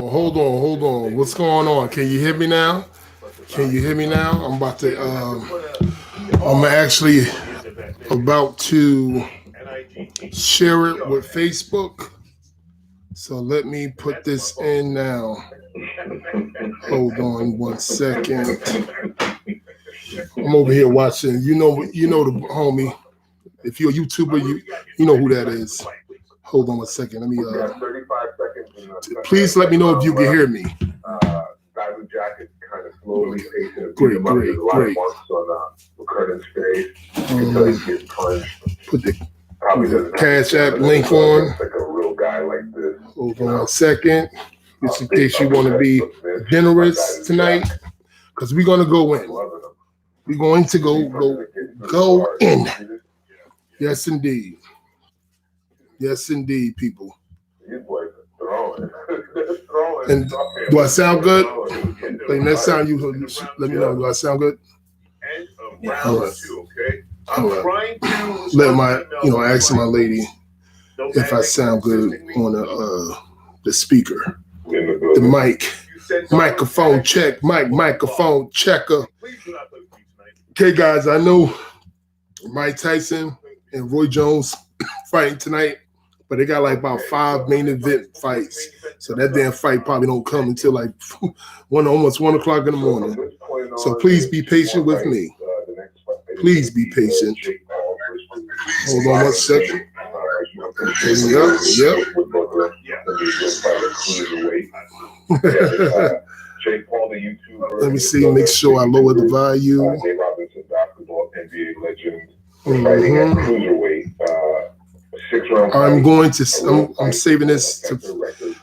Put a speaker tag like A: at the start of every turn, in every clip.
A: Hold on. What's going on? Can you hear me now? Can you hear me now? I'm actually about to share it with Facebook. So let me put this in now. Hold on one second. I'm over here watching. You know the homie. If you're a YouTuber, you know who that is. Hold on one second. Let me. Please let me know if you can hear me. Great, great, great. Put the Cash App link on. Hold on a second. Just in case you want to be generous tonight, because we're gonna go in. We're going to go in. Yes, indeed. Yes, indeed, people. And do I sound good? Like next time you let me know. Do I sound good? All right. All right. Let my ask my lady if I sound good on the speaker, the microphone check, microphone checker. Okay, guys, I know Mike Tyson and Roy Jones fighting tonight, but they got like about 5 main event fights. So that damn fight probably don't come until like almost 1 o'clock in the morning. So please be patient with me. Please be patient. Hold on one second. Yep. Let me see, make sure I lower the volume. I'm saving this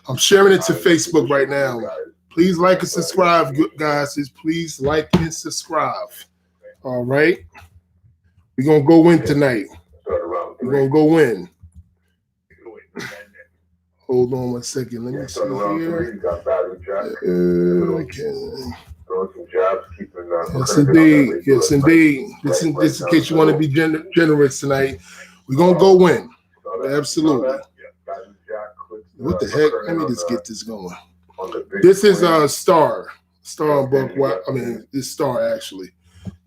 A: I'm sharing it to Facebook right now. Please like and subscribe, guys. Please like and subscribe. All right. We're going to go in tonight. We're going to go in. Hold on one second. Let me see here. Okay. Yes, indeed. Yes, indeed. Just in case you want to be generous tonight, we're going to go in. Absolutely. What the heck? Let me just get this going. This is Star Buck. It's Star actually.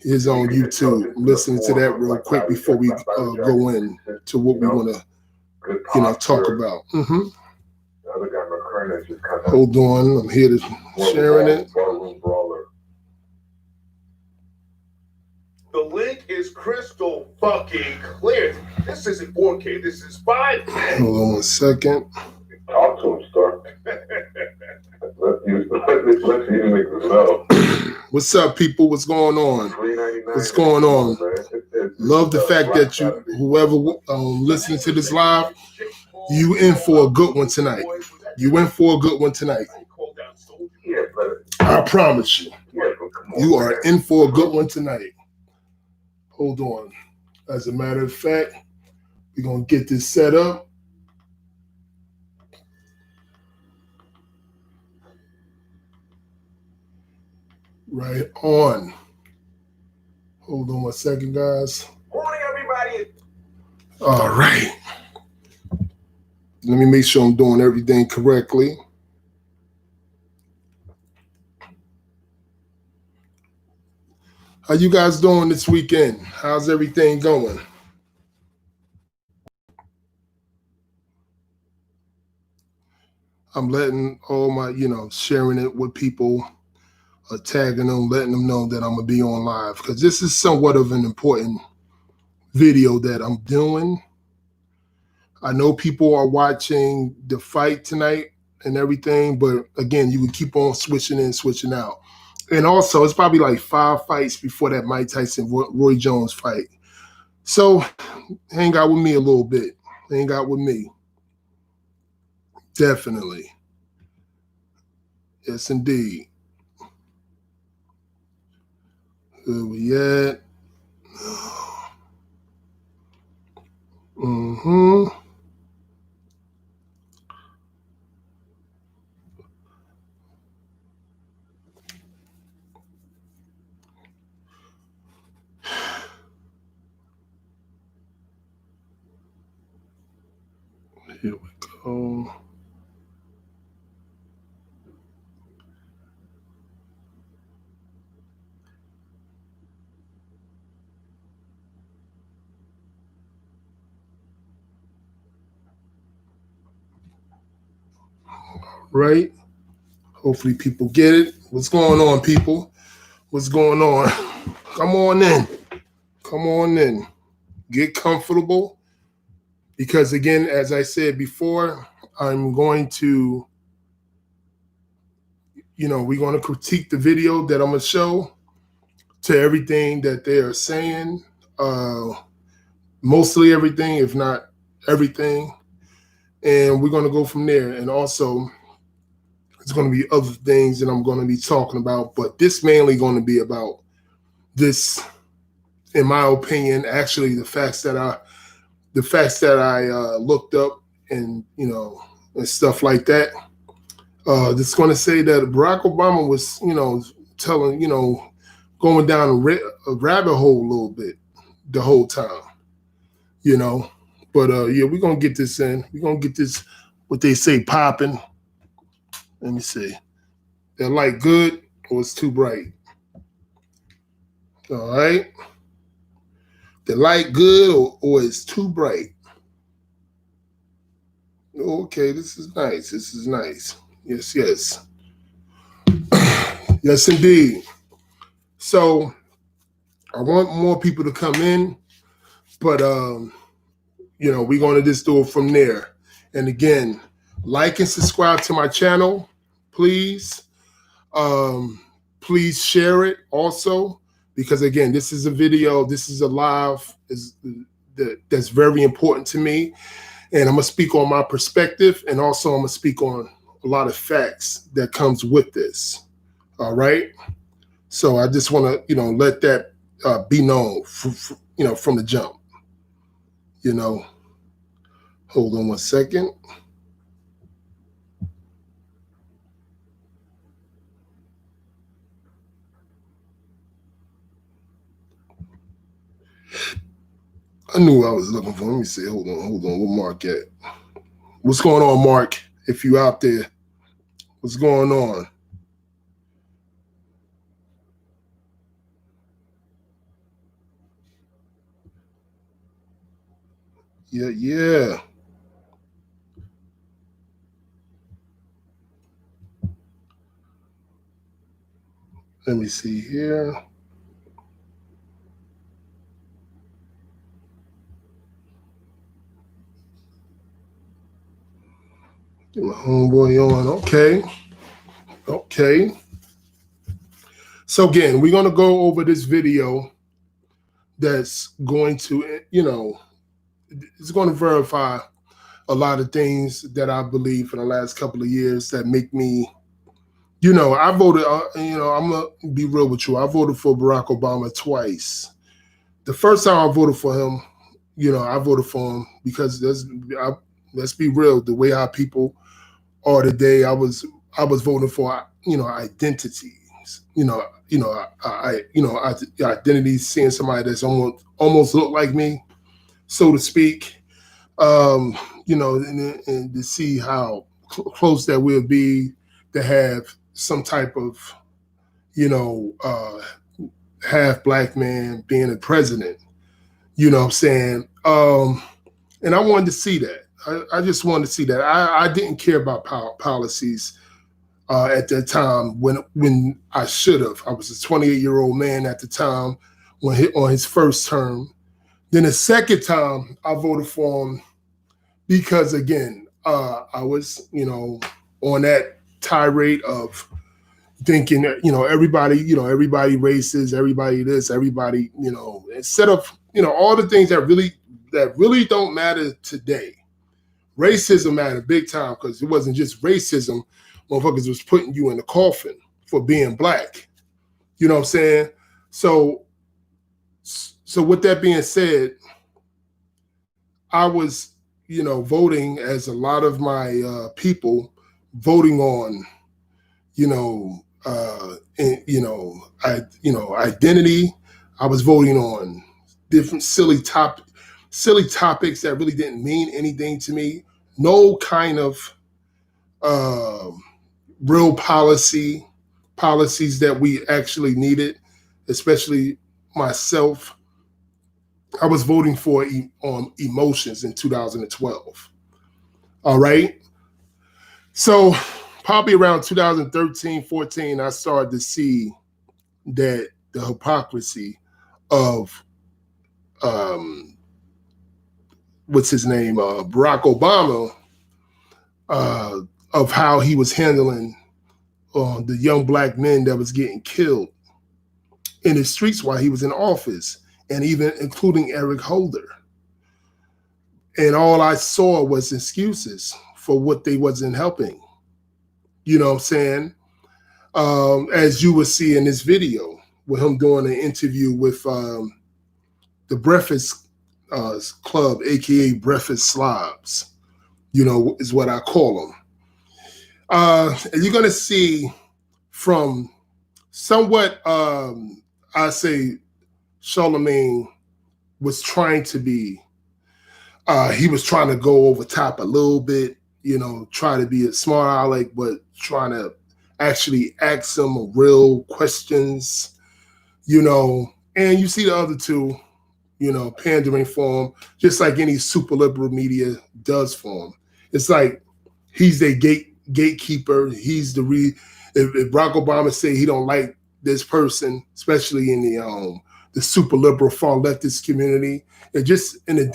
A: Is on YouTube. I'm listening to that real quick before we go in to what we want to, talk about. Hold on, I'm here to sharing it.
B: The link is crystal fucking clear. This isn't 4K. This is 5K.
A: Hold on one second.
C: Talk to him, Star. Let's even make this up.
A: What's up, people? What's going on? What's going on? Love the fact that whoever listening to this live, you in for a good one tonight. You in for a good one tonight. I promise you. You are in for a good one tonight. Hold on. As a matter of fact, we're going to get this set up. Right on. Hold on one second, guys.
B: Morning, everybody.
A: All right. Let me make sure I'm doing everything correctly. How you guys doing this weekend? How's everything going? I'm letting all my, sharing it with people, tagging them, letting them know that I'm going to be on live because this is somewhat of an important video that I'm doing. I know people are watching the fight tonight and everything, but again, you can keep on switching in, switching out. And also, it's probably like 5 fights before that Mike Tyson Roy Jones fight. So hang out with me a little bit. Hang out with me. Definitely. Yes, indeed. Where we at? Here we go. right? Hopefully people get it. What's going on, people? What's going on? Come on in. Come on in. Get comfortable. Because again, as I said before, I'm going to, we're going to critique the video that I'm going to show to everything that they are saying. Mostly everything, if not everything. And we're going to go from there. And also, it's going to be other things that I'm going to be talking about. But this mainly going to be about this, in my opinion, actually the facts that I looked up and, and stuff like that. It's going to say that Barack Obama was, telling, going down a rabbit hole a little bit the whole time, But yeah, we're going to get this in. We're going to get this, what they say, popping. Let me see. That light good or it's too bright? All right. The light good or it's too bright? Okay, this is nice. This is nice. Yes, yes. Yes, indeed. So I want more people to come in, but we're going to just do it from there. And again, like and subscribe to my channel, please. Please share it also, because again, this is a video, this is a live, that's very important to me. And I'm going to speak on my perspective, and also I'm going to speak on a lot of facts that comes with this. All right. So I just want to, let that be known, from the jump. Hold on one second. I knew I was looking for. Let me see. Hold on. Where Mark at? What's going on, Mark? If you out there, what's going on? Yeah. Let me see here. Get my homeboy on. Okay. So again, we're going to go over this video that's going to, it's going to verify a lot of things that I believe for the last couple of years that make me, I voted, I'm going to be real with you. I voted for Barack Obama twice. The first time I voted for him, I voted for him because let's be real, the way our people are today, I was voting for, identities, identities, seeing somebody that's almost look like me, so to speak, and to see how close that we'll be to have some type of, half black man being a president, you know what I'm saying? And I wanted to see that. I just wanted to see that. I didn't care about policies at that time when I should have. I was a 28-year-old man at the time on his first term. Then the second time I voted for him because, again, I was, on that tirade of thinking that, everybody racist, everybody this, everybody, instead of, all the things that really don't matter today. Racism mattered big time because it wasn't just racism. Motherfuckers was putting you in the coffin for being black. You know what I'm saying? So with that being said, I was, voting as a lot of my people voting on, identity. I was voting on different silly topics that really didn't mean anything to me. No kind of real policies that we actually needed, especially myself. I was voting for on emotions in 2012. All right. So probably around 2013, 14, I started to see that the hypocrisy of what's his name, Barack Obama, of how he was handling the young black men that was getting killed in the streets while he was in office, and even including Eric Holder. And all I saw was excuses for what they wasn't helping. You know what I'm saying? As you will see in this video with him doing an interview with the Breakfast Club, aka Breakfast Slubs, you know, is what I call them. And you're gonna see from somewhat, I say, Charlemagne was trying to be. He was trying to go over top a little bit, you know, try to be a smart aleck, but trying to actually ask some real questions, you know. And you see the other two, you know, pandering for him, just like any super liberal media does for him. It's like he's their gatekeeper. He's the if Barack Obama say he don't like this person, especially in the super liberal far leftist community, and just in the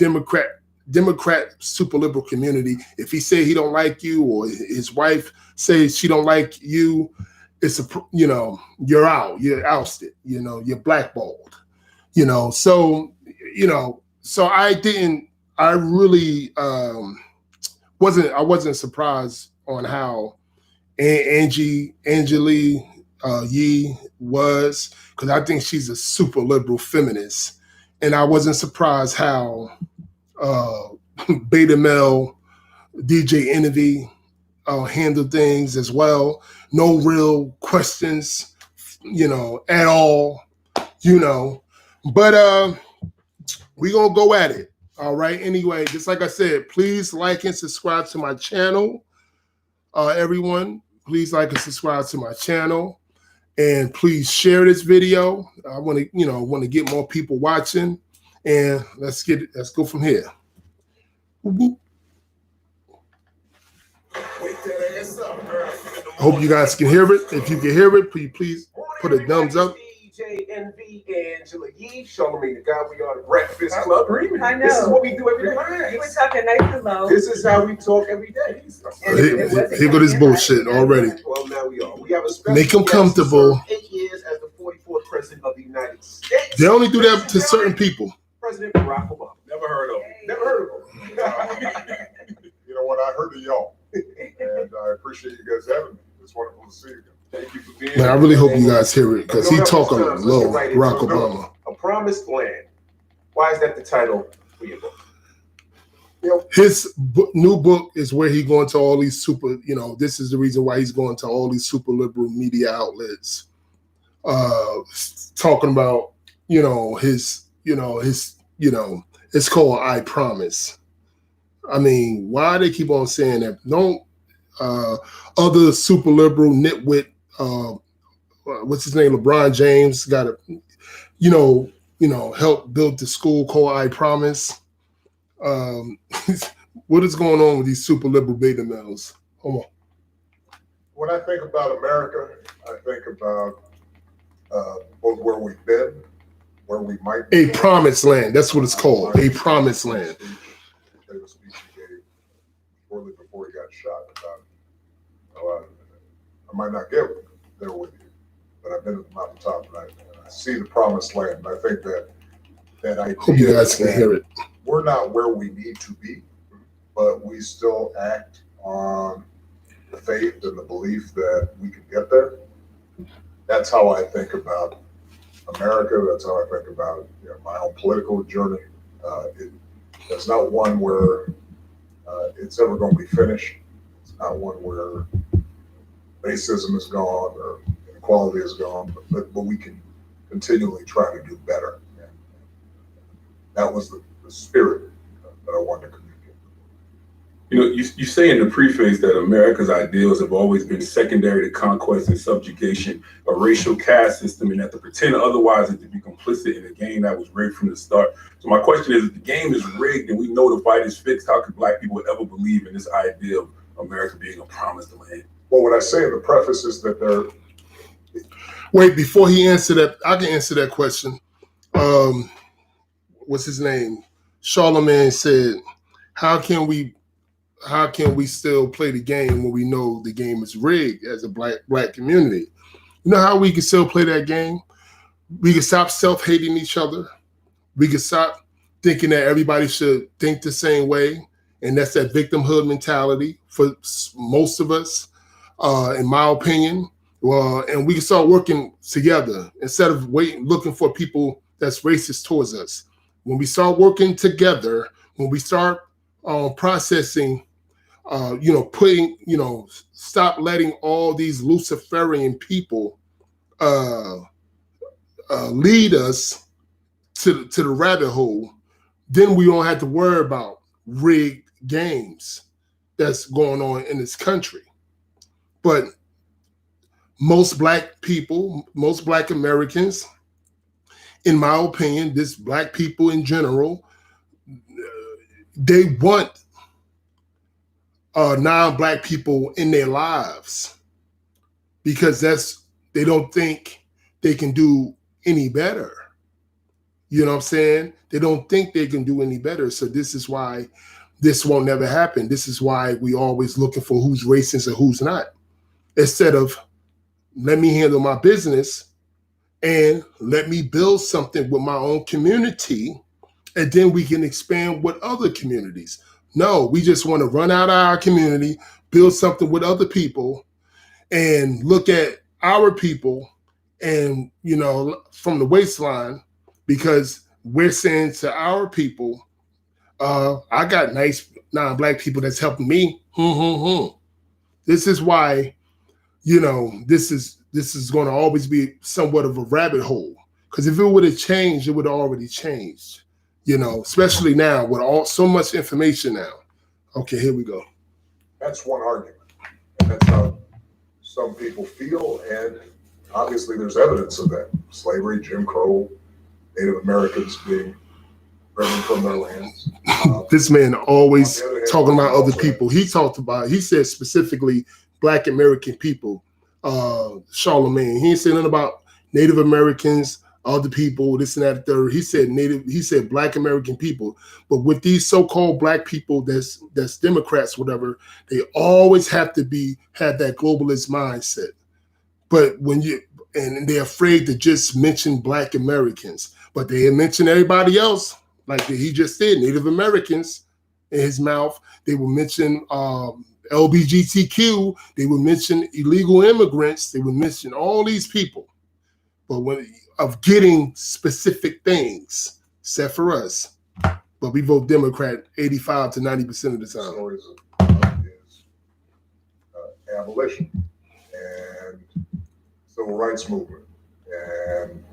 A: Democrat super liberal community, if he say he don't like you, or his wife says she don't like you, it's you know, you're out, you're ousted, you know, you're blackballed, you know. So, you know, so I really wasn't surprised on how Angela Yee was, because I think she's a super liberal feminist, and I wasn't surprised how Beta Male DJ Envy handled things as well. No real questions, you know, at all, you know. But we gonna go at it. All right. Anyway, just like I said, please like and subscribe to my channel. Everyone, please like and subscribe to my channel, and please share this video. I want to get more people watching, and let's go from here. Hope you guys can hear it. If you can hear it, please put a thumbs up.
B: DJ Envy, Angela Yee, Charlemagne the guy. We are the Breakfast Club.
D: I know.
B: This is what we do every day.
D: You were talking nice and low.
B: This is how we talk every day.
A: Here go this bullshit already.
B: Well, now we are. We have a special
A: Make them comfortable.
B: 8 years as the 44th president of the United States.
A: They only do that to certain people.
B: President Barack Obama.
C: Never heard of him.
B: Never heard of him.
C: You know what? I heard of y'all, and I appreciate you guys having me. It's wonderful to see you.
B: Thank you for being
A: Man,
B: here.
A: I really hope you guys hear it, because he talking low, Barack Obama.
B: A Promised Land. Why is that the title for your book?
A: His new book is where he going to all these super, you know, this is the reason why he's going to all these super liberal media outlets, talking about, his, it's called I Promise. I mean, why they keep on saying that? Don't other super liberal nitwit, what's his name, LeBron James, got to, help build the school called I Promise. What is going on with these super liberal beta males? Hold on.
C: When I think about America, I think about both where we've been, where we might be.
A: A promised land. That's what it's called. A promised land.
C: The speech he gave shortly before he got shot. I might not get there with you, but I've been at the mountaintop, and I see the promised land. And I think that idea.
A: Hope you guys can hear it.
C: We're not where we need to be, but we still act on the faith and the belief that we can get there. That's how I think about America. That's how I think about my own political journey. It's not one where it's ever going to be finished. It's not one where racism is gone or inequality is gone, but we can continually try to do better. And that was the spirit that I wanted to communicate.
E: You say in the preface that America's ideals have always been secondary to conquest and subjugation, a racial caste system, and that to pretend otherwise is to be complicit in a game that was rigged from the start. So my question is, if the game is rigged and we know the fight is fixed, how could Black people ever believe in this idea of America being a promised land?
C: Well, what I say in the preface is that they're.
A: Wait, before he answered that, I can answer that question. What's his name? Charlemagne said, how can we still play the game when we know the game is rigged as a black community? You know how we can still play that game? We can stop self-hating each other. We can stop thinking that everybody should think the same way. And that's that victimhood mentality for most of us, in my opinion. And we can start working together instead of looking for people that's racist towards us. When we start working together, when we start processing, stop letting all these Luciferian people lead us to the rabbit hole, then we don't have to worry about rigged games that's going on in this country. But most black people, most black Americans, in my opinion, this black people in general, they want non-black people in their lives because they don't think they can do any better. You know what I'm saying? They don't think they can do any better. So this is why this won't never happen. This is why we always looking for who's racist and who's not. Instead of let me handle my business and let me build something with my own community, and then we can expand with other communities. No, we just want to run out of our community, build something with other people, and look at our people and, from the waistline, because we're saying to our people, I got nice non-black people that's helping me. This is why, this is going to always be somewhat of a rabbit hole. Because if it would have changed, it would have already changed. Especially now with so much information now. Okay, here we go.
C: That's one argument. And that's how some people feel. And obviously there's evidence of that. Slavery, Jim Crow, Native Americans being driven from their lands.
A: This man always
C: on the other hand,
A: talking about other
C: also-
A: people. He said specifically black American people, Charlemagne. He ain't saying nothing about Native Americans, other people, this and that, third. He said black American people. But with these so-called black people that's Democrats, whatever, they always have to have that globalist mindset. But and they're afraid to just mention black Americans, but they mention everybody else, like he just did, Native Americans in his mouth. They will mention LGBTQ. They will mention illegal immigrants. They will mention all these people. But of getting specific things, except for us. But we vote Democrat 85 to 90% of the time.
C: Stories is abolition and civil rights movement and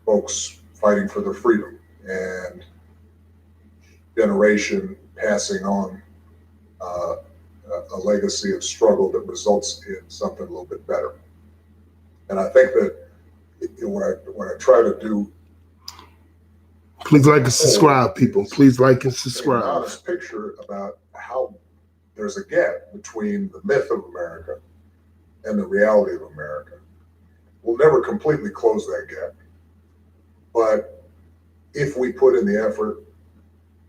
C: folks fighting for their freedom and generation passing on a legacy of struggle that results in something a little bit better. And I think that what I try to do.
A: Please like and subscribe, people. Please like and subscribe.
C: An honest picture about how there's a gap between the myth of America and the reality of America. We'll never completely close that gap. But if we put in the effort,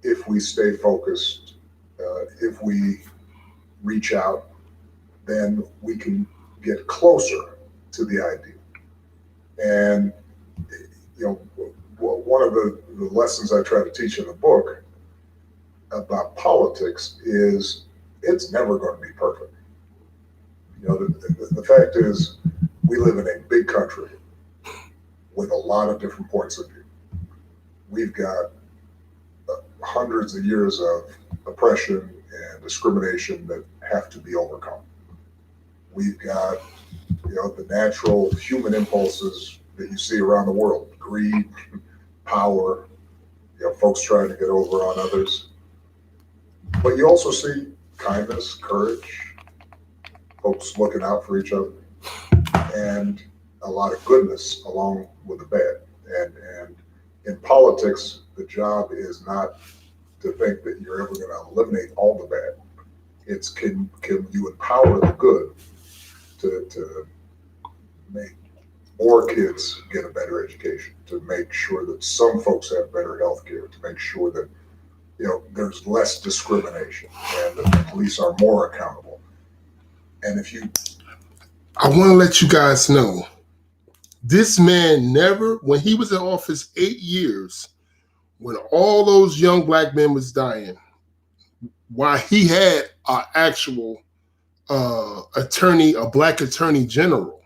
C: if we stay focused, if we reach out, then we can get closer to the ideal. And, one of the lessons I try to teach in the book about politics is it's never going to be perfect. The fact is we live in a big country with a lot of different points of view. We've got hundreds of years of oppression and discrimination that have to be overcome. We've got, the natural human impulses that you see around the world: greed, power, folks trying to get over on others. But you also see kindness, courage, folks looking out for each other, and a lot of goodness along with the bad. And in politics, the job is not to think that you're ever going to eliminate all the bad. It's can you empower the good to make more kids get a better education, to make sure that some folks have better health care, to make sure that there's less discrimination and that the police are more accountable. And
A: I want to let you guys know, this man never, when he was in office 8 years, when all those young black men was dying, while he had an actual attorney, a black attorney general,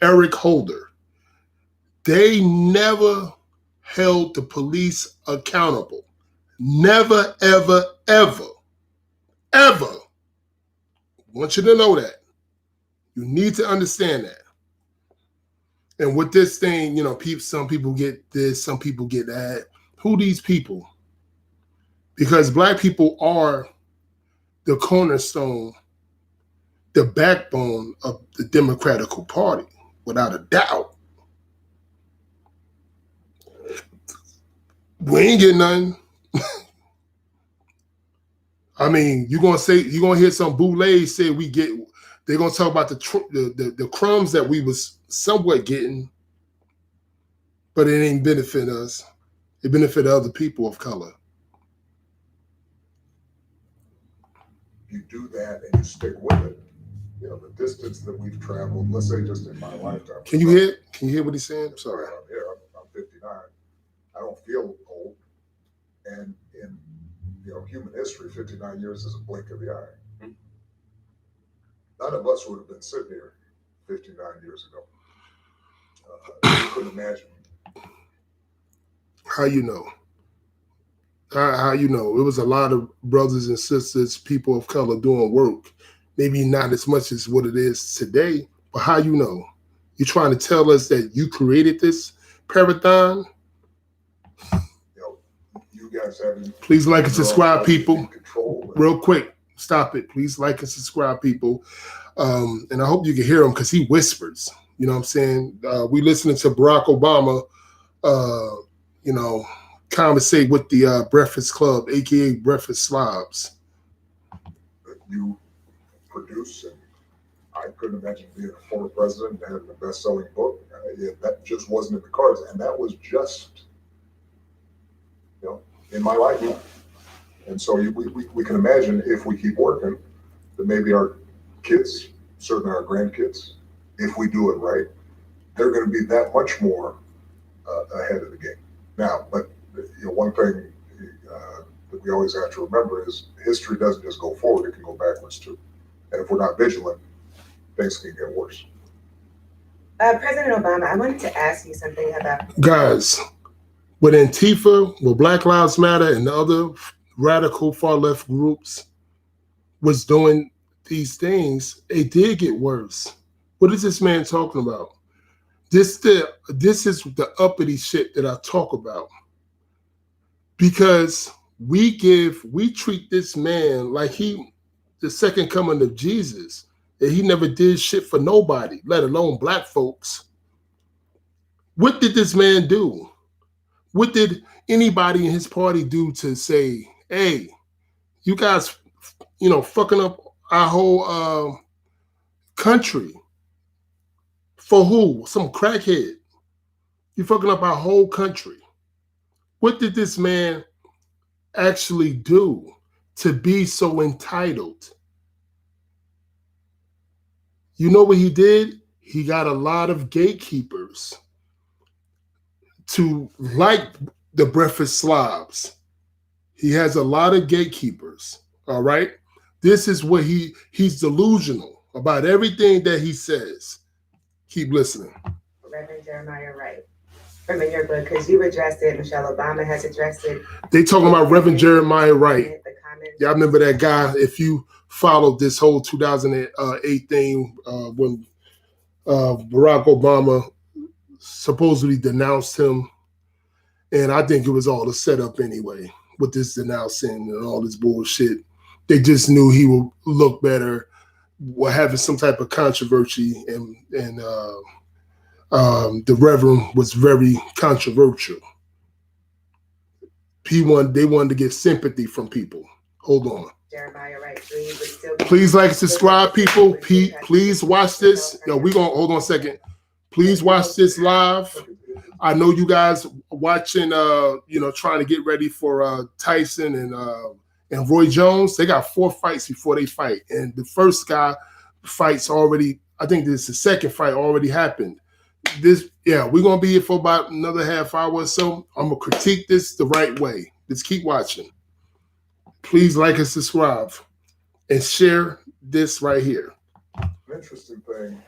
A: Eric Holder, they never held the police accountable. Never, ever, ever, ever. I want you to know that. You need to understand that. And with this thing, some people get this, some people get that. Who these people? Because black people are the cornerstone, the backbone of the Democratic Party, without a doubt. We ain't getting nothing. I mean, you're gonna hear some bootlegs say they're gonna talk about the crumbs that we was somewhat getting, but it ain't benefit us. It benefit other people of color.
C: You do that and you stick with it. The distance that we've traveled, let's say just in my lifetime.
A: Can you hear what he's saying? I'm sorry.
C: I'm 59. I don't feel old. And in human history, 59 years is a blink of the eye. None of us would have been sitting here 59 years ago. You couldn't imagine.
A: How you know? How you know? It was a lot of brothers and sisters, people of color doing work. Maybe not as much as what it is today, but how you know? You trying to tell us that you created this paradigm?
C: You guys haven't.
A: Please like and subscribe, people. Real quick, stop it. Please like and subscribe, people. And I hope you can hear him because he whispers. You know what I'm saying? We listening to Barack Obama, conversate with the Breakfast Club, aka Breakfast Slubs.
C: You produce, and I couldn't imagine being a former president and having a best-selling book. That just wasn't in the cards, and that was just, in my lifetime. And so we can imagine if we keep working, that maybe our kids, certainly our grandkids, if we do it right, they're going to be that much more ahead of the game. Now, but one thing that we always have to remember is history doesn't just go forward, it can go backwards too. And if we're not vigilant, things can get worse.
D: President Obama, I wanted to ask you something about...
A: Guys, with Antifa, with Black Lives Matter, and the other radical far-left groups was doing these things, it did get worse. What is this man talking about? This is the uppity shit that I talk about. Because we treat this man like he the second coming of Jesus, that he never did shit for nobody, let alone black folks. What did this man do? What did anybody in his party do to say, hey, you guys, fucking up our whole country? For who? Some crackhead. You fucking up our whole country. What did this man actually do to be so entitled? You know what he did? He got a lot of gatekeepers to like the Breakfast Slubs. He has a lot of gatekeepers, all right? This is what he's delusional about everything that he says. Keep listening.
D: Reverend Jeremiah Wright, from in your book, because you addressed it, Michelle Obama has addressed it.
A: They talking about Reverend Jeremiah Wright. Y'all remember that guy? If you followed this whole 2008 thing when Barack Obama supposedly denounced him, and I think it was all a setup anyway with this denouncing and all this bullshit. They just knew he would look better while having some type of controversy, and the Reverend was very controversial. They wanted to get sympathy from people. Hold on.
D: Jeremiah Wright Reed would still be.
A: Please like, subscribe, people. Please watch this. Yo, we gonna hold on a second. Please watch this live. I know you guys watching, trying to get ready for Tyson and Roy Jones. They got 4 fights before they fight, and the first guy fights already. I think this is the second fight already happened. We're gonna be here for about another half hour or so. I'm gonna critique this the right way. Just keep watching. Please like and subscribe and share this right here.
C: An interesting thing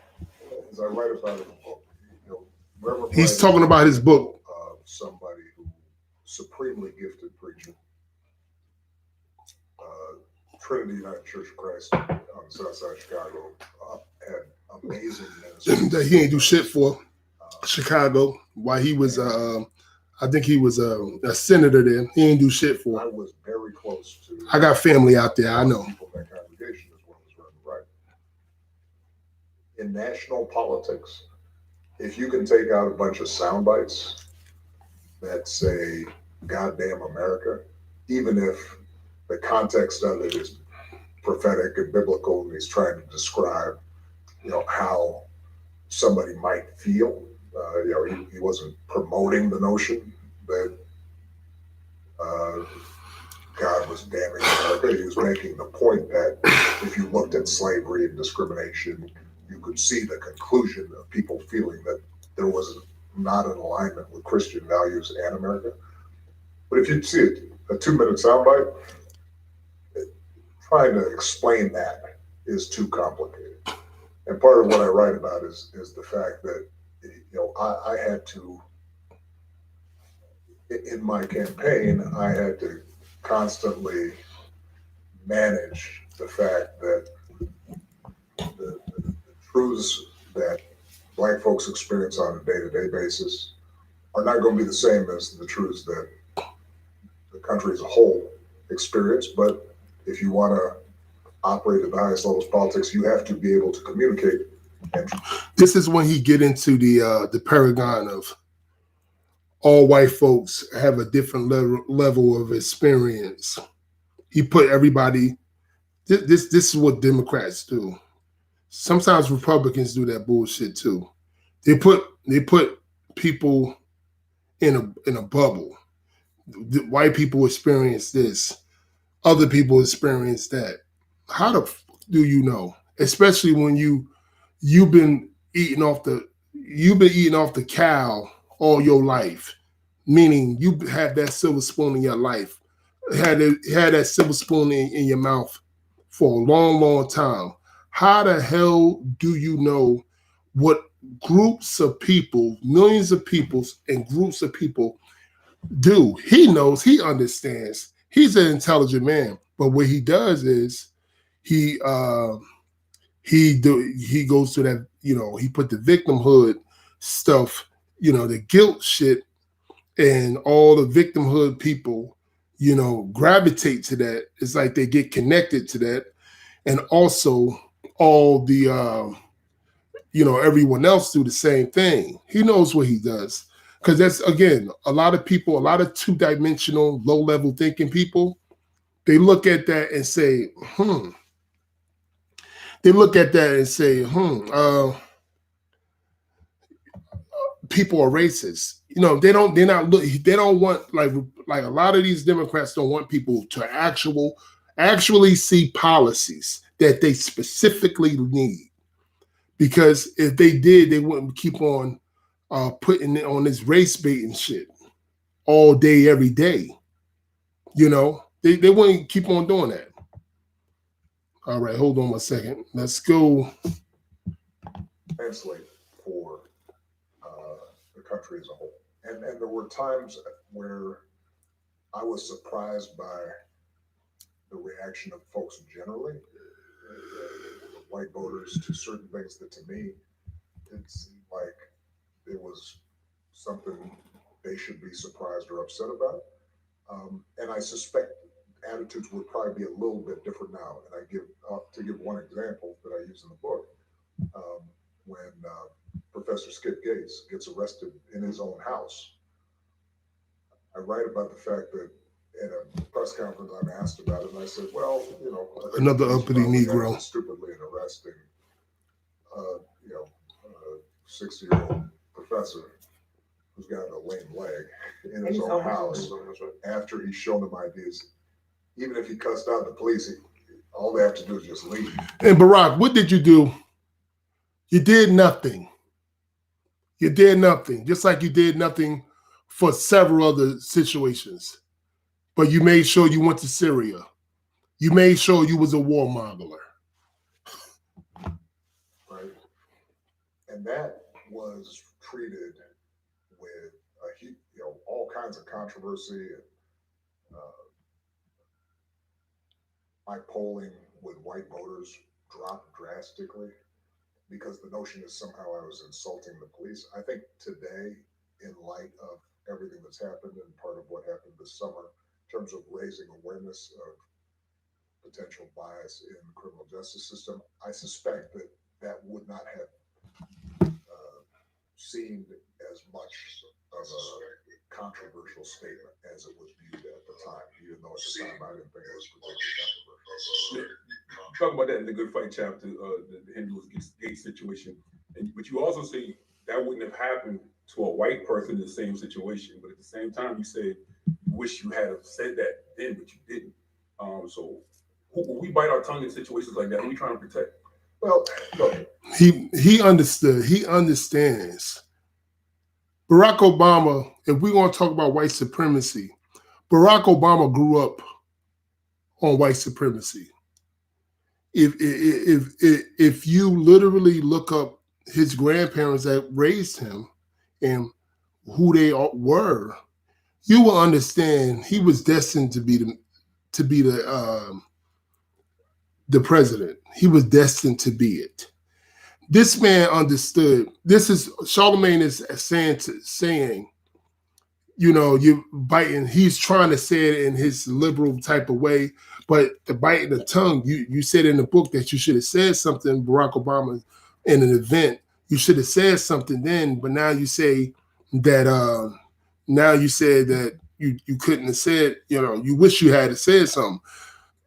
C: is I write about it in the book.
A: He's talking about his book.
C: Somebody who supremely gifted preacher. Trinity United Church of Christ on the south side of Chicago had amazing ministry
A: that he ain't do shit for Chicago while he was I think he was a senator there. He ain't do shit for.
C: I was very close to.
A: I got family out there. I know.
C: People in that congregation as well as running right. In national politics, if you can take out a bunch of sound bites that say "Goddamn America," even if the context of it is prophetic and biblical, and he's trying to describe, how somebody might feel. He wasn't promoting the notion that God was damning America. He was making the point that if you looked at slavery and discrimination, you could see the conclusion of people feeling that there was not an alignment with Christian values and America. But if you see a 2-minute soundbite, trying to explain that is too complicated. And part of what I write about is the fact that I had to, in my campaign, I had to constantly manage the fact that the truths that Black folks experience on a day-to-day basis are not going to be the same as the truths that the country as a whole experience. But if you want to operate at the highest levels of politics, you have to be able to communicate.
A: This is when he get into the paragon of all white folks have a different level of experience. He put everybody. This is what Democrats do. Sometimes Republicans do that bullshit too. They put people in a bubble. The white people experience this. Other people experience that. How the f do you know? Especially when you've been eating off the cow all your life, meaning you have that silver spoon in your life, had that silver spoon in your mouth for a long, long time. How the hell do you know what groups of people, millions of people and groups of people do? He knows, he understands. He's an intelligent man, but what he does is he goes to that, he put the victimhood stuff, the guilt shit, and all the victimhood people, gravitate to that. It's like they get connected to that. And also all the, everyone else do the same thing. He knows what he does. Because that's, again, a lot of people, a lot of two-dimensional, low-level thinking people, they look at that and say, They look at that and say, people are racist. They don't want, like a lot of these Democrats don't want people to actually see policies that they specifically need. Because if they did, they wouldn't keep on putting it on this race baiting shit all day, every day. They wouldn't keep on doing that. All right, hold on 1 second. Let's go.
C: Translate for the country as a whole. And there were times where I was surprised by the reaction of folks generally, white voters, to certain things that to me, it seemed like it was something they should be surprised or upset about. And I suspect attitudes would probably be a little bit different now. And to give one example that I use in the book, when Professor Skip Gates gets arrested in his own house, I write about the fact that in a press conference, I'm asked about it, and I said, well, you know, I think
A: Another
C: the police
A: uppity
C: probably
A: Negro.
C: acted stupidly in arresting, you know, a 60-year-old professor who's got a lame leg in his own house after he's shown them IDs. Even if he cussed out the police, all they have to do is just leave.
A: And Barack, what did you do? You did nothing. You did nothing, just like you did nothing for several other situations. But you made sure you went to Syria. You made sure you was a warmonger.
C: Right. And that was treated with all kinds of controversy. And my polling with white voters dropped drastically because the notion is somehow I was insulting the police. I think today, in light of everything that's happened and part of what happened this summer, in terms of raising awareness of potential bias in the criminal justice system, I suspect that that would not have seemed as much of a controversial statement as it was viewed at the time, even though at the time I didn't think it was particularly controversial.
E: Talk about that in the Good Fight chapter, the Hindu Gates situation. But you also say that wouldn't have happened to a white person in the same situation. But at the same time, you said you wish you had have said that then, but you didn't. So when we bite our tongue in situations like that, who are we trying to protect?
C: Well, look,
A: He understood. He understands. Barack Obama, if we're going to talk about white supremacy, Barack Obama grew up on white supremacy. If you literally look up his grandparents that raised him and who they were, you will understand he was destined to be the president. He was destined to be it. This man understood. This is Charlemagne is saying, you know, you biting. He's trying to say it in his liberal type of way, but the biting the tongue. You said in the book that you should have said something, Barack Obama, in an event. You should have said something then, but now you say that. Now you said that you couldn't have said. You know, you wish you had said something.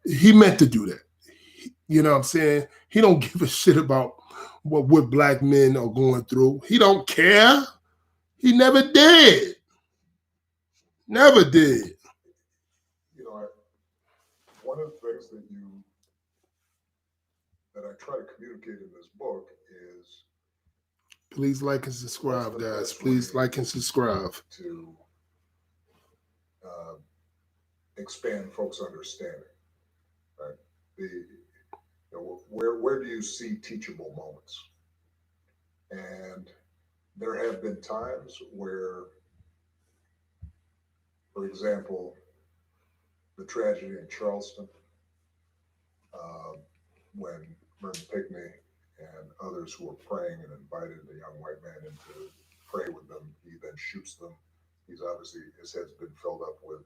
A: He meant to do that. You know what I'm saying? He don't give a shit about what black men are going through. He don't care. He never did. Never did.
C: You know, one of the things that I try to communicate in this book is,
A: please like and subscribe, guys. Please like and subscribe
C: to expand folks' understanding. Right? Where do you see teachable moments? And there have been times where, for example, the tragedy in Charleston, when Mervyn Pinckney and others who were praying and invited a young white man in to pray with them, he then shoots them. He's obviously, his head's been filled up with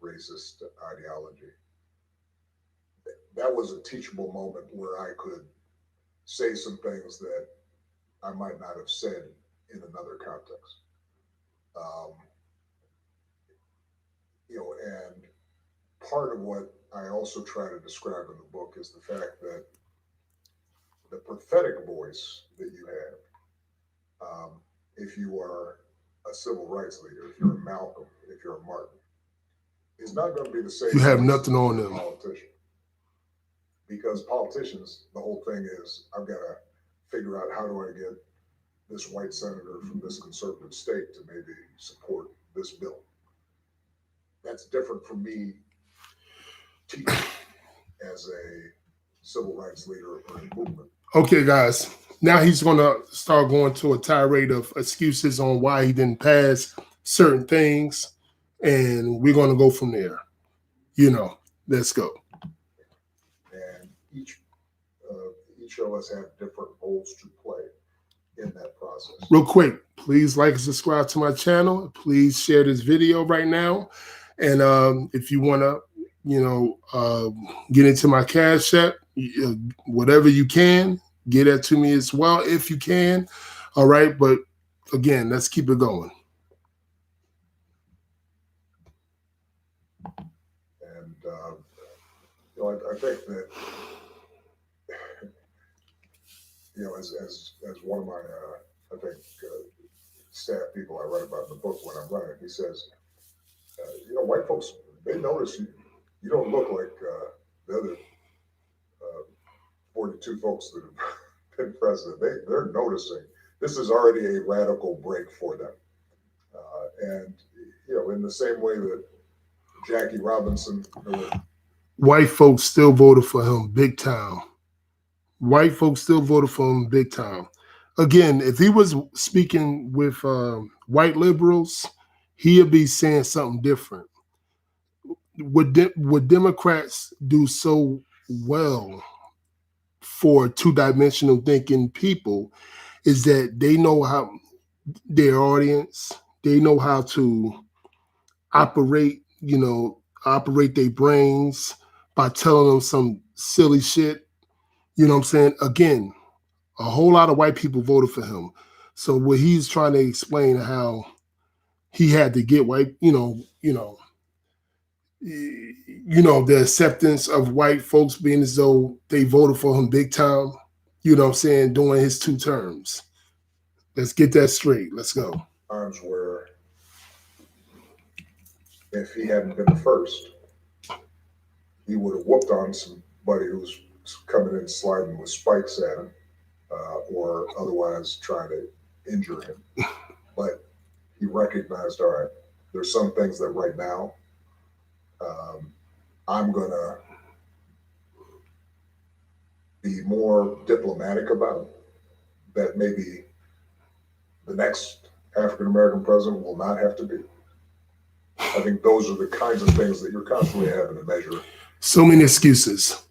C: racist ideology. That was a teachable moment where I could say some things that I might not have said in another context. And part of what I also try to describe in the book is the fact that the prophetic voice that you have, if you are a civil rights leader, if you're a Malcolm, if you're a Martin, is not going to be the same.
A: You have nothing on them.
C: Politician. Because politicians, the whole thing is, I've got to figure out how do I get this white senator from this conservative state to maybe support this bill. That's different from me teaching as a civil rights leader or a movement.
A: Okay, guys. Now he's going to start going to a tirade of excuses on why he didn't pass certain things, and we're going to go from there. Let's go.
C: And each of us have different roles to play in that process.
A: Real quick, please like and subscribe to my channel. Please share this video right now. And if you want to, get into my Cash App, whatever you can, get that to me as well if you can. All right. But again, let's keep it going.
C: I think that, as one of my, I think, staff people I write about in the book when I'm running, he says, white folks, they notice you don't look like the other 42 folks that have been president. They're noticing this is already a radical break for them. And, in the same way that Jackie Robinson,
A: White folks still voted for him big time. White folks still voted for him big time. Again, if he was speaking with white liberals, he'd be saying something different. What Democrats do so well for two-dimensional thinking people is that they know how their audience, they know how to operate their brains by telling them some silly shit. You know what I'm saying? Again, a whole lot of white people voted for him. So what he's trying to explain how he had to get white, the acceptance of white folks being as though they voted for him big time, you know what I'm saying, during his 2 terms. Let's get that straight. Let's go.
C: times where if he hadn't been the first, he would have whooped on somebody who's coming in sliding with spikes at him, or otherwise trying to injure him. But he recognized, all right, there's some things that right now I'm going to be more diplomatic about, that maybe the next African-American president will not have to be. I think those are the kinds of things that you're constantly having to measure.
A: So many excuses.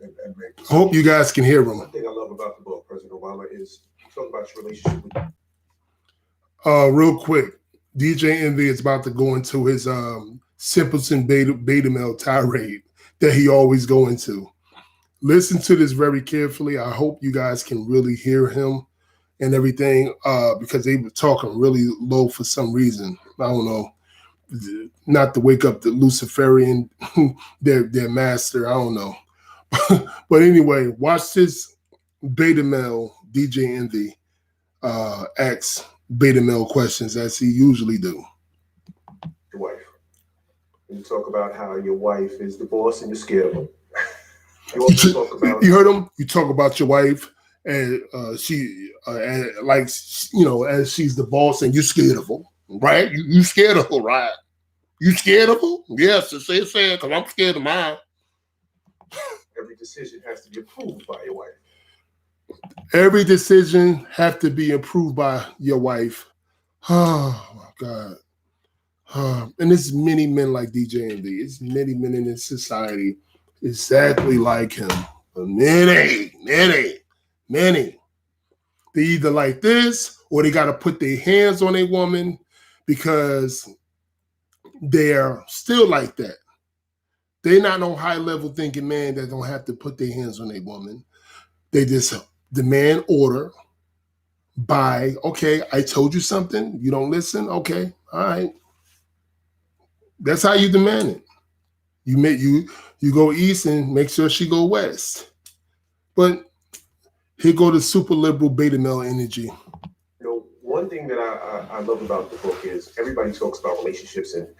C: And make.
A: I hope you guys can hear them.
F: One thing I love about the book, President Obama, is talk about your relationship with.
A: Real quick, DJ Envy is about to go into his simpleton beta male tirade that he always go into. Listen to this very carefully. I hope you guys can really hear him and everything, because they were talking really low for some reason. I don't know. Not to wake up the Luciferian, their master. I don't know. But anyway, watch this beta male DJ Envy ask beta male questions as he usually do.
F: Your wife. And you talk about how your wife is the boss and you're scared of her. You also talk about.
A: You heard him? You talk about your wife and she, as she's the boss and you're scared of her, right? You scared of her, right? You scared of her? Yes, say it, because I'm scared of mine.
F: Every decision has to be approved by your wife.
A: Every decision has to be approved by your wife. Oh, my God. And there's many men like DJ Envy. It's many men in this society exactly like him. Many. They either like this or they got to put their hands on a woman because they're still like that. They're not no high-level thinking man that don't have to put their hands on a woman. They just demand order by, okay, I told you something. You don't listen? Okay, all right. That's how you demand it. You go east and make sure she go west. But here go the super liberal beta male energy.
F: One thing that I love about the book is everybody talks about relationships and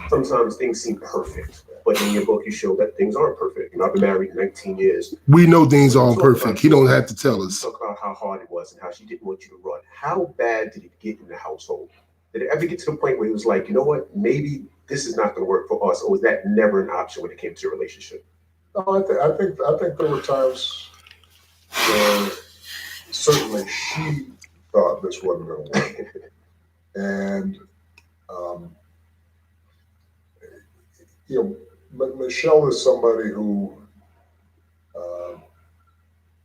F: sometimes things seem perfect. But in your book, you show that things aren't perfect. I've been married 19 years.
A: We know things aren't perfect. He don't have to tell us.
F: Talk about how hard it was and how she didn't want you to run. How bad did it get in the household? Did it ever get to the point where he was like, you know what, maybe this is not going to work for us, or was that never an option when it came to your relationship?
C: No, I think there were times where certainly she thought this wasn't going to work, and Michelle is somebody who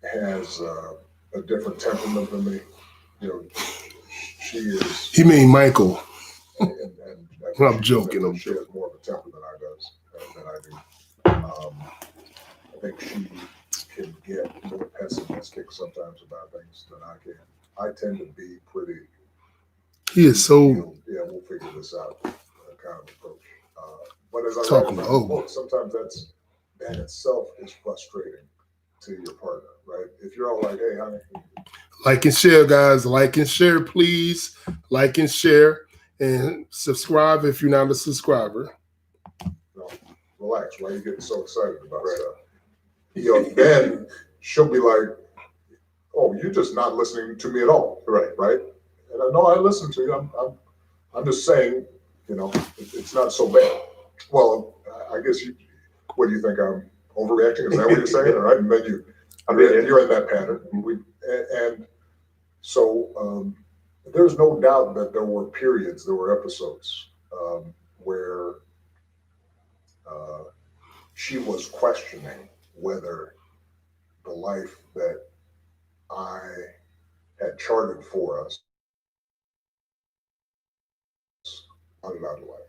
C: has a different temperament than me. She is.
A: He mean Michael.
C: And
A: I'm joking.
C: She has more of a temper than I do. I think she can get more pessimistic sometimes about things than I can. I tend to be pretty.
A: He is so.
C: We'll figure this out. Kind of approach. But as I
A: talking
C: write about the book, sometimes that itself is frustrating to your partner, right? If you're all like, hey, honey,
A: Like and share, guys. Like and share, please. Like and share. And subscribe if you're not a subscriber.
C: relax, why are you getting so excited about stuff? Then she'll be like, oh, you're just not listening to me at all. Right? And I know I listen to you. I'm just saying, it's not so bad. Well, I guess what do you think? I'm overreacting? Is that what you're saying? All right, and then you're in that pattern. And so there's no doubt that there were periods, there were episodes where she was questioning whether the life that I had charted for us, unbound life.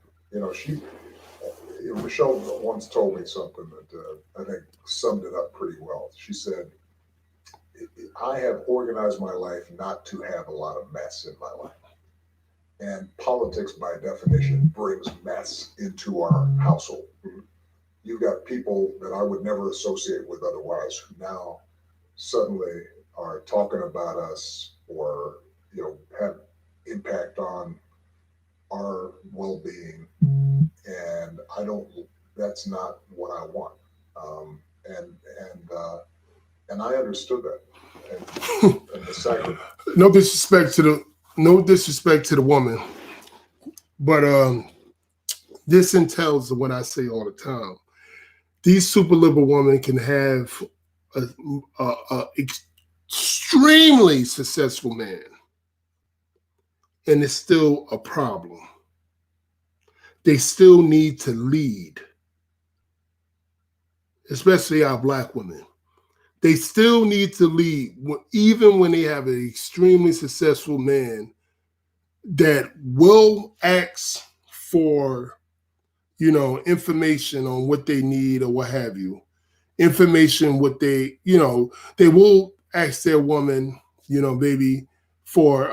C: Michelle once told me something that I think summed it up pretty well. She said, I have organized my life not to have a lot of mess in my life. And politics, by definition, brings mess into our household. You've got people that I would never associate with otherwise who now suddenly are talking about us or, have impact on our well-being. And that's not what I want. And I understood that. And the second.
A: No disrespect to the woman, but this entails what I say all the time. These super liberal women can have a extremely successful man, and it's still a problem. They still need to lead, especially our Black women. They still need to lead, even when they have an extremely successful man that will ask for, information on what they need or what have you. Information, what they will ask their woman, maybe for,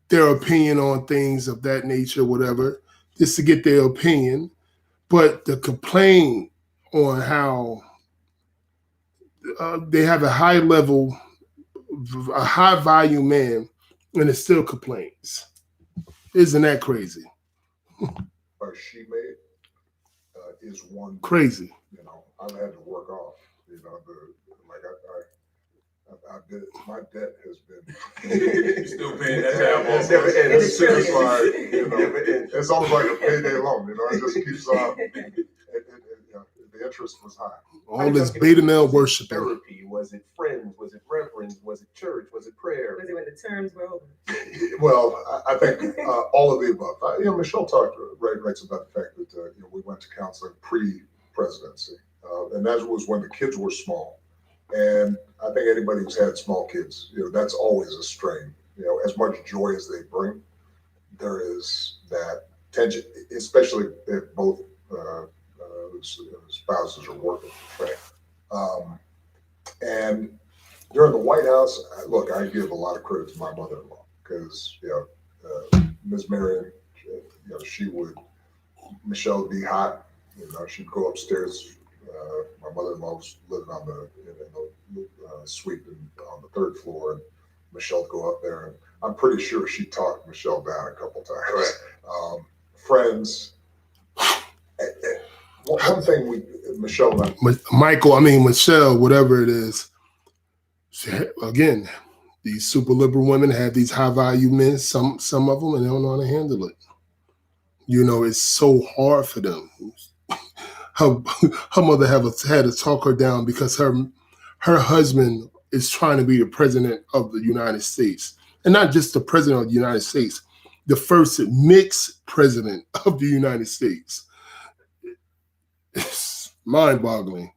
A: their opinion on things of that nature, whatever, just to get their opinion. But to complain on how they have a high level, a high value man, and it still complains. Isn't that crazy?
C: She made is one
A: crazy.
C: I've had to work off. I did. My debt has been
E: still paying that down.
C: It's almost like a payday loan. It just keeps on. The interest was high.
A: All this beta male worshiping.
F: Therapy? Was it friends? Was it reverends? Was it church? Was it prayer?
D: Was it when the terms were over?
C: Well, I think all of the above. Michelle writes about the fact that we went to counseling pre-presidency, and that was when the kids were small. And I think anybody who's had small kids, that's always a strain. As much joy as they bring, there is that tension, especially if both spouses are working. Right. And during the White House, look, I give a lot of credit to my mother-in-law because, Ms. Marion, Michelle would be hot. She'd go upstairs. My mother-in-law was living on the suite on the third floor, and Michelle would go up there, and I'm pretty sure she talked Michelle down a couple times. Right. Friends. One thing Michelle and
A: Michelle, whatever it is. Again, these super liberal women have these high value men, some of them, and they don't know how to handle it. It's so hard for them. Her mother had to talk her down because her husband is trying to be the president of the United States. And not just the president of the United States, the first mixed president of the United States. It's mind-boggling.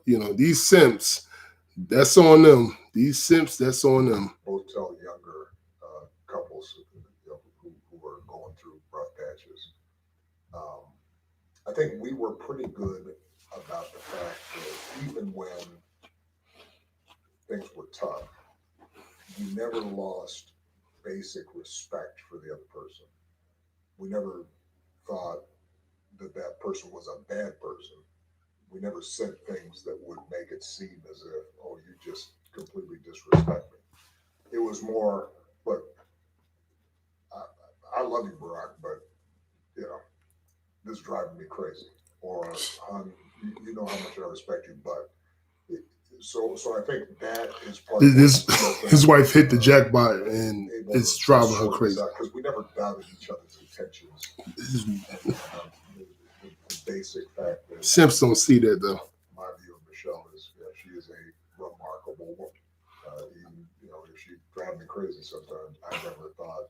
A: These simps, that's on them. These simps, that's on them.
C: Both tell younger couples who are going through rough patches. I think we were pretty good about the fact that even when things were tough, we never lost basic respect for the other person. We never thought that that person was a bad person. We never said things that would make it seem as if, oh, you just completely disrespect me. It was more, look, I love you, Barack, but you know, this is driving me crazy. Or, you know how much I respect you, but so I think that is part of
A: his wife hit the jackpot and it's driving her crazy.
C: Because we never doubted each other's intentions. And, the basic fact is,
A: Simps don't see that though.
C: my view of Michelle is, she is a remarkable woman. Even, if she drives me crazy sometimes, I never thought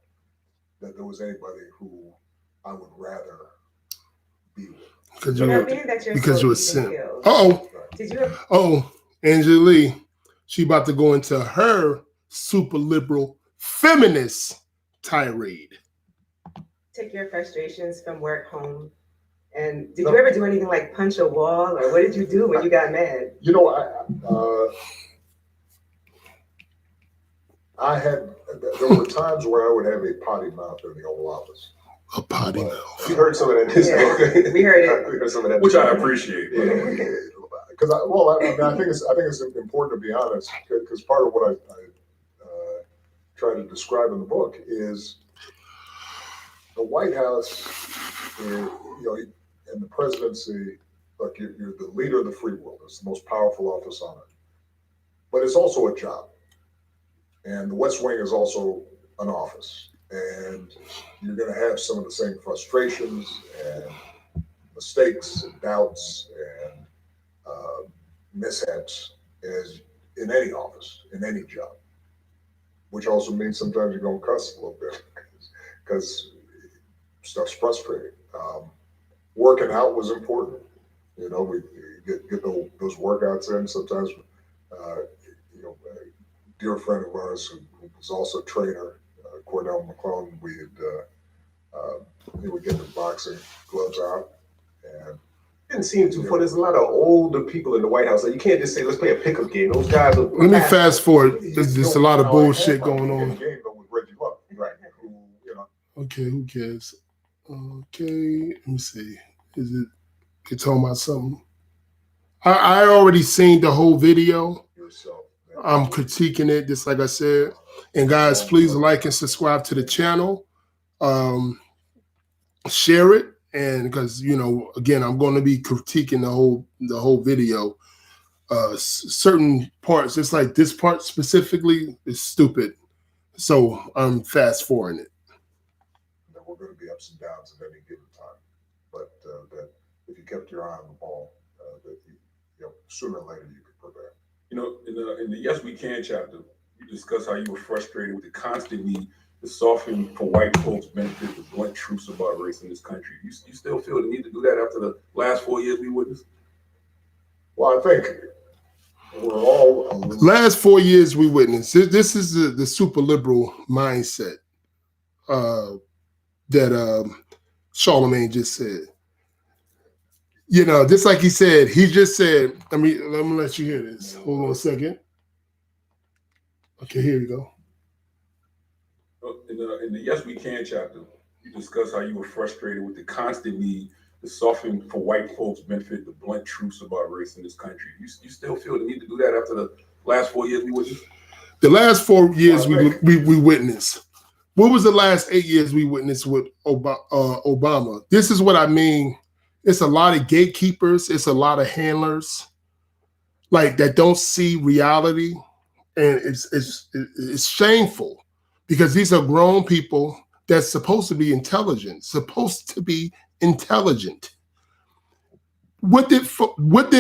C: that there was anybody who I would rather be with.
A: Because
D: you're
A: you're a simp. Angela Lee, she about to go into her super liberal feminist tirade.
D: Take your frustrations from work home. And did you ever do anything like punch a wall, or what did you do when you got mad?
C: There were times where I would have a potty mouth in the Oval Office.
A: A potty mouth.
F: We heard some of that.
D: Yeah, we heard it.
F: We heard some of that,
E: which I appreciate.
C: Because I think it's important to be honest. Because part of what I try to describe in the book is the White House, and the presidency. Look, you're the leader of the free world. It's the most powerful office on earth, but it's also a job. And the West Wing is also an office. And you're going to have some of the same frustrations and mistakes and doubts and mishaps as in any office, in any job, which also means sometimes you're going to cuss a little bit because stuff's frustrating. Working out was important. We get those workouts in. Sometimes, a dear friend of ours who was also a trainer, Cordell McClellan, we would get the boxing gloves out, and
F: it didn't seem too fun. There's a lot of older people in the White House. Like, you can't just say, let's play a pickup game. Those guys are.
A: Let me fast forward. There's a lot of bullshit going on.
C: Game with Reggie Love, right?
A: Okay, who cares? Okay, let me see. Is it talking about something? I already seen the whole video. I'm critiquing it, just like I said. And guys, please like and subscribe to the channel. Share it, and because again, I'm going to be critiquing the whole video. Certain parts, just like this part specifically, is stupid. So I'm fast forwarding it.
C: We're going to be ups and downs at any given time, but that if you kept your eye on the ball, that sooner or later you could prevail.
E: In the Yes We Can chapter, you discuss how you were frustrated with the constant need to soften for white folks' benefit the blunt truths about race in this country. You still feel the need to do that after the last 4 years we witnessed?
C: Well, I think we're all
A: last 4 years we witnessed. This is the super liberal mindset that Charlemagne just said. Just like he said, he just said, let me let you hear this. Hold on a second. Okay, here we go.
E: In the Yes We Can chapter, you discuss how you were frustrated with the constant need to soften for white folks' benefit the blunt truths about race in this country. You still feel the need to do that after the last 4 years we witnessed? The last 4 years we witnessed. What was the last 8 years we witnessed with Obama? This is what I mean. It's a lot of gatekeepers. It's a lot of handlers, that don't see reality, and it's shameful because these are grown people that's supposed to be intelligent. What did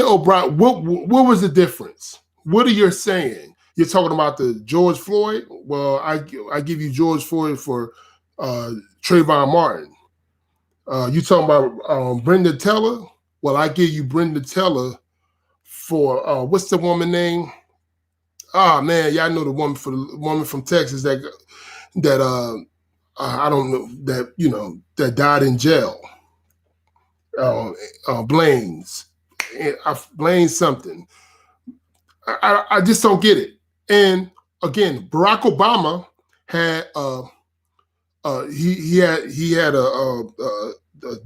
E: O'Brien? What was the difference? What are you saying? You're talking about the George Floyd? Well, I give you George Floyd for Trayvon Martin. You talking about Brenda Teller? Well, I give you Brenda Teller for what's the woman name? Ah, man, y'all know the woman from Texas that I don't know that died in jail. Blaine's something. I just don't get it. And again, Barack Obama had he had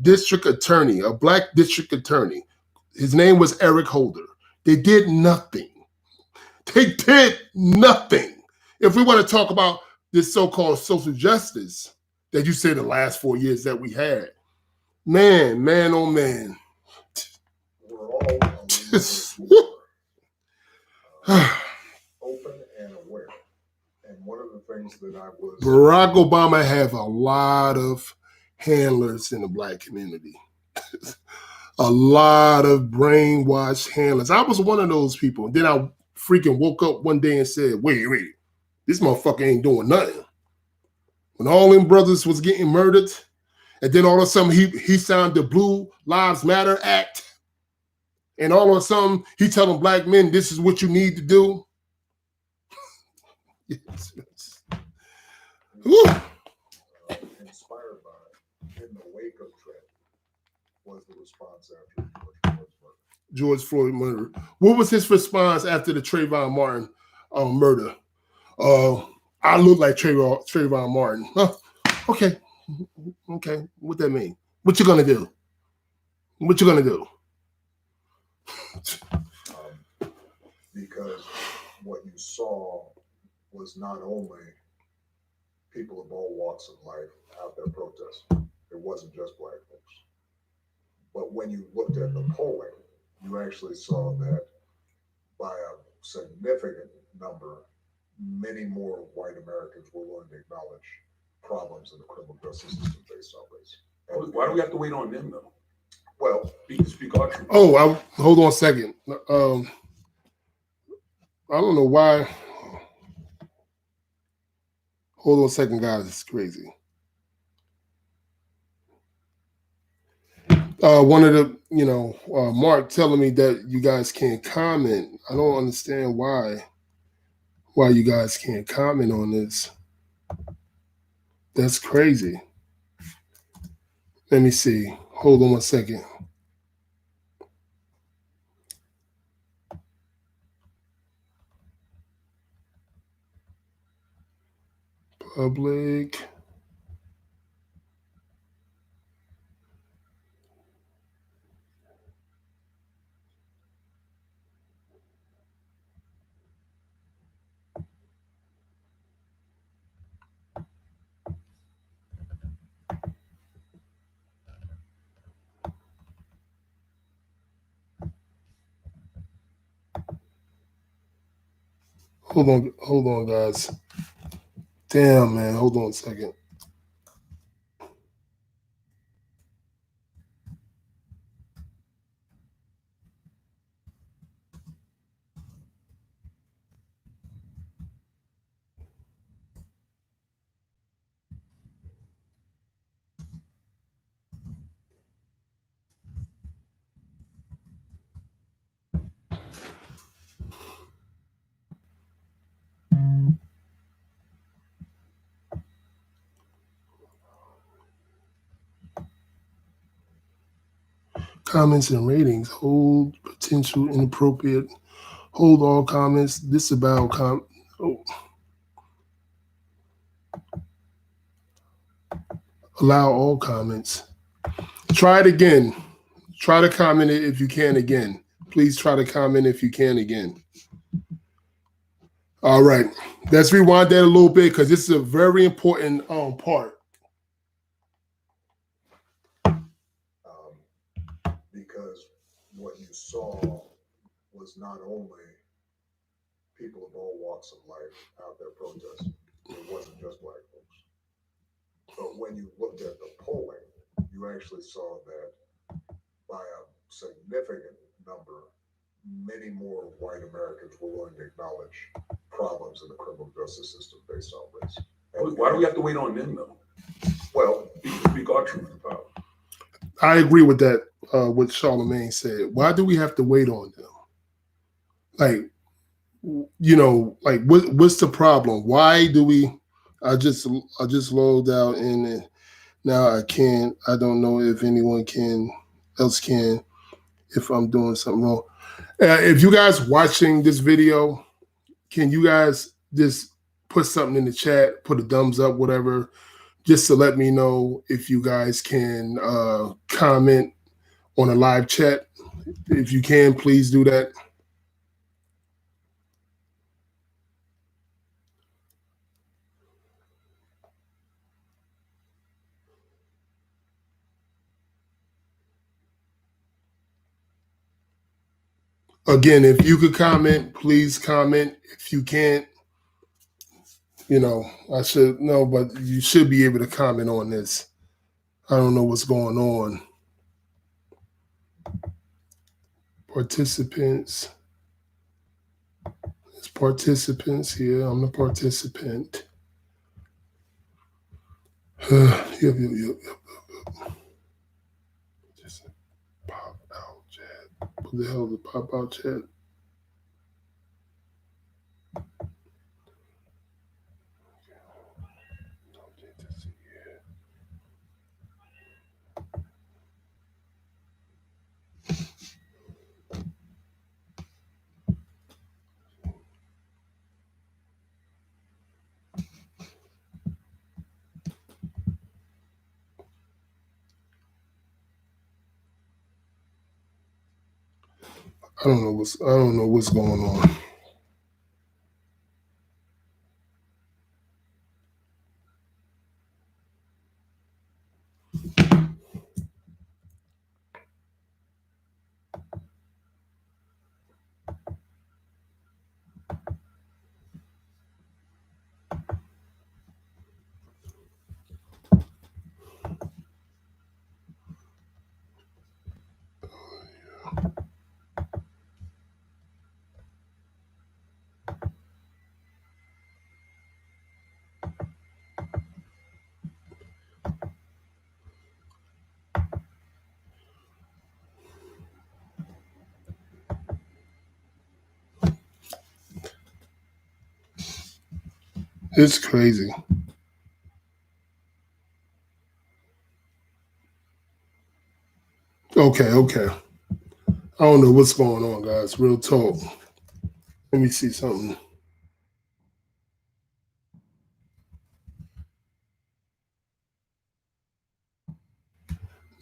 A: district attorney, a black district attorney. His name was Eric Holder. They did nothing. They did nothing. If we want to talk about this so-called social justice that you said the last 4 years that we had, man, oh man.
C: We're all a little open and aware. And one of the things that I was...
A: Barack Obama have a lot of handlers in the black community. A lot of brainwashed handlers. I was one of those people. Then I freaking woke up one day and said, wait, this motherfucker ain't doing nothing. When all them brothers was getting murdered, and then all of a sudden he signed the Blue Lives Matter Act, and all of a sudden he telling black men, this is what you need to do.
C: Inspired by, in the wake of Trent, was the response after
A: George Floyd murder. What was his response after the Trayvon Martin murder? I look like Trayvon Martin. Huh? Okay. What that mean? What you gonna do?
C: Because what you saw was not only people of all walks of life out there protesting. It wasn't just black folks. But when you looked at the polling, you actually saw that by a significant number, many more white Americans were willing to acknowledge problems in the criminal justice system based on race.
E: Why do we have to wait on them though?
C: Well,
E: Speak our truth.
A: Oh, hold on a second. I don't know why. Hold on a second, guys. It's crazy. One of the, Mark telling me that you guys can't comment. I don't understand why you guys can't comment on this. That's crazy. Let me see. Hold on one second. Public. Hold on, guys. Damn, man. Hold on a second. Comments and ratings. Hold potential inappropriate. Hold all comments. Disavow Allow all comments. Try it again. Try to comment it if you can again. Please try to comment if you can again. All right. Let's rewind that a little bit because this is a very important part.
C: Because what you saw was not only people of all walks of life out there protesting. It wasn't just black folks. But when you looked at the polling, you actually saw that by a significant number, many more white Americans were willing to acknowledge problems in the criminal justice system based on race.
E: Why do we have to wait on them though?
C: Well,
E: Speak our truth about.
A: I agree with that, what Charlamagne said. Why do we have to wait on them? What's the problem? Why do we? I just logged out and now I can't. I don't know if anyone else can. If I'm doing something wrong. If you guys watching this video, can you guys just put something in the chat, put a thumbs up, whatever. just to let me know if you guys can comment on a live chat. If you can, please do that. Again, if you could comment, please comment. If you can't, I should know, but you should be able to comment on this. I don't know what's going on. Participants. There's participants here. I'm the participant. Yep. Just pop out chat. What the hell is a pop out chat? I don't know what's going on. It's crazy. Okay. I don't know what's going on, guys. Real talk. Let me see something.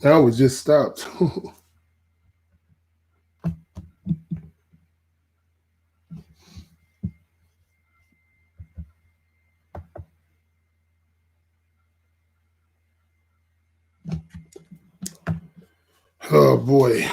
A: Now it just stopped. Oh boy.